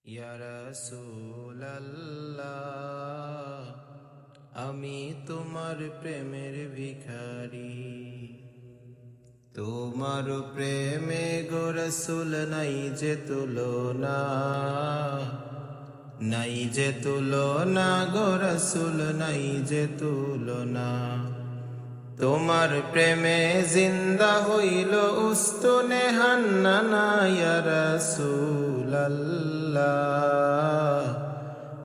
ইয়া রাসূলাল্লাহ, আমি তোমার প্রেমের ভিখারি। তোমার প্রেমে গো রাসূল নাই যে তুলনা, নাই যে তুলনা গো রাসূল, নাই যে তুলনা। তোমার প্রেমে জিন্দা হইল উস্তুনে হান্নানা। ইয়া রাসূলাল্লাহ,